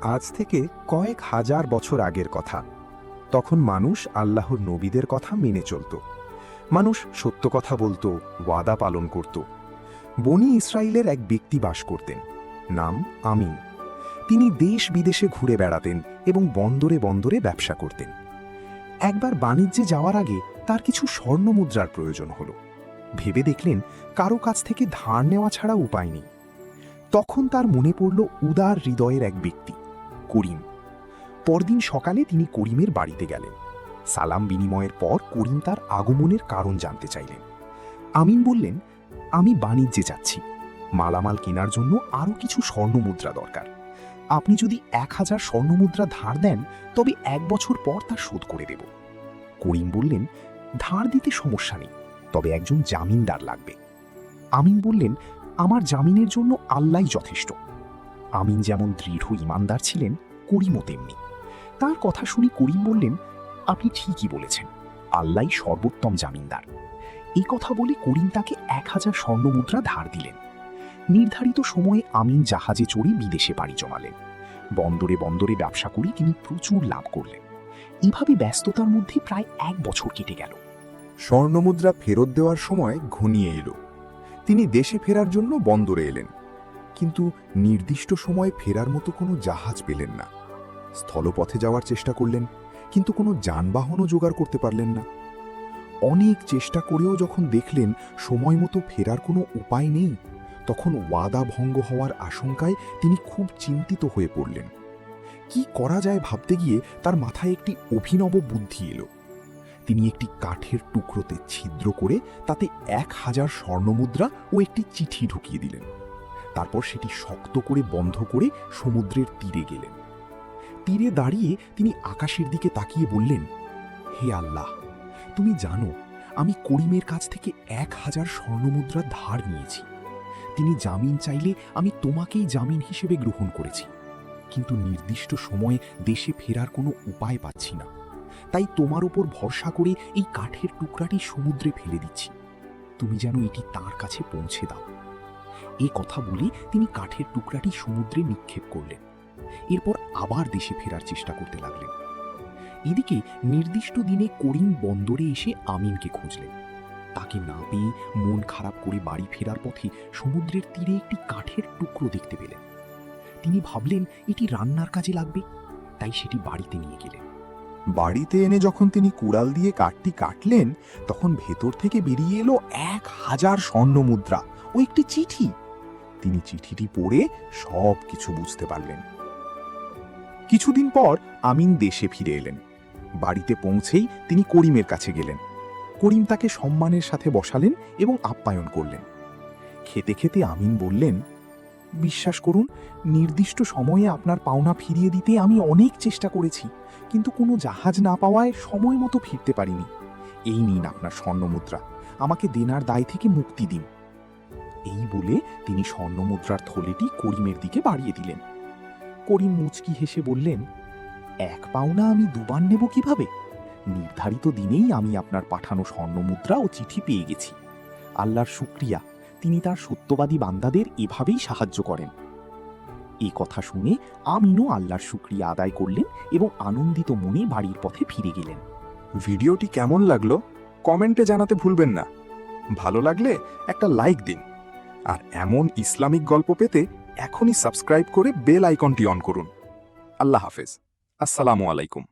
আজ থেকে কয়েক হাজার বছর আগের কথা। তখন মানুষ আল্লাহর নবীদের কথা মেনে চলত। মানুষ সত্য কথা বলতো, ওয়াদা পালন করত। বনি ইসরায়েলের এক ব্যক্তি বাস করতেন, নাম আমিন। তিনি দেশ বিদেশে ঘুরে বেড়াতেন এবং বন্দরে বন্দরে ব্যবসা করতেন। একবার বাণিজ্যে যাওয়ার আগে তার কিছু স্বর্ণমুদ্রার প্রয়োজন হলো। ভেবে দেখলেন কারো কাছ থেকে ধার নেওয়া ছাড়া উপায় নেই। তখন তার মনে পড়ল উদার হৃদয়ের এক ব্যক্তি, করিম। পরদিন সকালে তিনি করিমের বাড়িতে গেলেন। সালাম বিনিময়ের পর করিম তার আগমনের কারণ জানতে চাইলেন। আমিন বললেন, আমি বাণিজ্যে যাচ্ছি, মালামাল কেনার জন্য আরও কিছু স্বর্ণমুদ্রা দরকার। আপনি যদি 1000 স্বর্ণমুদ্রা ধার দেন তবে 1 বছর পর তা শোধ করে দেব। করিম বললেন, ধার দিতে সমস্যা নেই, তবে একজন জামিনদার লাগবে। আমিন বললেন, আমার জামিনের জন্য আল্লাহই যথেষ্ট। আমিন যেমন দৃঢ় ইমানদার ছিলেন, করিমও তেমনি। তার কথা শুনে করিম বললেন, আপনি ঠিকই বলেছেন, আল্লাহই সর্বোত্তম জামিনদার। এই কথা বলে করিম তাকে 1000 স্বর্ণমুদ্রা ধার দিলেন। নির্ধারিত সময়ে আমিন জাহাজে চড়ে বিদেশে পাড়ি জমালেন। বন্দরে বন্দরে ব্যবসা করে তিনি প্রচুর লাভ করলেন। এভাবে ব্যস্ততার মধ্যে প্রায় 1 বছর কেটে গেল। স্বর্ণমুদ্রা ফেরত দেওয়ার সময় ঘনিয়ে এলো। তিনি দেশে ফেরার জন্য বন্দরে এলেন, কিন্তু নির্দিষ্ট সময়ে ফেরার মতো কোনো জাহাজ পেলেন না। স্থলপথে যাওয়ার চেষ্টা করলেন, কিন্তু কোনো যানবাহনও জোগাড় করতে পারলেন না। অনেক চেষ্টা করেও যখন দেখলেন সময় মতো ফেরার কোনো উপায় নেই, তখন ওয়াদা ভঙ্গ হওয়ার আশঙ্কায় তিনি খুব চিন্তিত হয়ে পড়লেন। কি করা যায় ভাবতে গিয়ে তার মাথায় একটি অভিনব বুদ্ধি এলো। তিনি একটি কাঠের টুকরোতে ছিদ্র করে তাতে 1000 স্বর্ণমুদ্রা ও একটি চিঠি ঢুকিয়ে দিলেন। তারপর সেটি শক্ত করে বন্ধ করে সমুদ্রের তীরে গেলেন। তীরে দাঁড়িয়ে তিনি আকাশের দিকে তাকিয়ে বললেন, হে আল্লাহ, তুমি জানো আমি করিমের কাছ থেকে 1000 স্বর্ণমুদ্রা ধার নিয়েছি। তিনি জামিন চাইলে আমি তোমাকেই জামিন হিসেবে গ্রহণ করেছি, কিন্তু নির্দিষ্ট সময়ে দেশে ফেরার কোনো উপায় পাচ্ছি না। তাই তোমার উপর ভরসা করে এই কাঠের টুকরাটি সমুদ্রে ফেলে দিচ্ছি, তুমি যেন এটি তার কাছে পৌঁছে দাও। এই কথা বলে তিনি কাঠের টুকরাটি সমুদ্রে নিক্ষেপ করলেন। এরপর আবার দেশে ফেরার চেষ্টা করতে লাগলেন। এদিকে নির্দিষ্ট দিনে করিম বন্দরে এসে আমিনকে খুঁজলেন। তাকে না পেয়ে মন খারাপ করে বাড়ি ফেরার পথে সমুদ্রের তীরে একটি কাঠের টুকরো দেখতে পেলেন। তিনি ভাবলেন এটি রান্নার কাজে লাগবে, তাই সেটি বাড়িতে নিয়ে গেলেন। বাড়িতে এনে যখন তিনি কুড়াল দিয়ে কাঠটি কাটলেন, তখন ভেতর থেকে বেরিয়ে এলো 1000 স্বর্ণমুদ্রা ও একটি চিঠি। তিনি চিঠিটি পড়ে সব কিছু বুঝতে পারলেন। কিছুদিন পর আমিন দেশে ফিরে এলেন। বাড়িতে পৌঁছেই তিনি করিমের কাছে গেলেন। করিম তাকে সম্মানের সাথে বসালেন এবং আপ্যায়ন করলেন। খেতে খেতে আমিন বললেন, বিশ্বাস করুন, নির্দিষ্ট সময়ে আপনার পাওনা ফিরিয়ে দিতে আমি অনেক চেষ্টা করেছি, কিন্তু কোনো জাহাজ না পাওয়ায় সময় মতো ফিরতে পারিনি। এই নিন আপনার স্বর্ণমুদ্রা, আমাকে দেনার দায় থেকে মুক্তি দিন। এই বলে তিনি স্বর্ণমুদ্রার থলেটি করিমের দিকে বাড়িয়ে দিলেন। করিম মুচকি হেসে বললেন, এক পাওনা আমি দুবার নেব কিভাবে? নির্ধারিত দিনেই আমি আপনার পাঠানো স্বর্ণমুদ্রা ও চিঠি পেয়ে গেছি। আল্লাহর শুকরিয়া, তিনি তার সত্যবাদী বান্দাদের এভাবেই সাহায্য করেন। এই কথা শুনে আমিনও আল্লাহর শুকরিয়া আদায় করলেন এবং আনন্দিত মনে বাড়ির পথে ফিরে গেলেন। ভিডিওটি কেমন লাগলো কমেন্টে জানাতে ভুলবেন না। ভালো লাগলে একটা লাইক দিন, আর এমন ইসলামিক গল্প পেতে এখনই সাবস্ক্রাইব করে বেল আইকনটি অন করুন। আল্লাহ হাফেজ। আসসালামু আলাইকুম।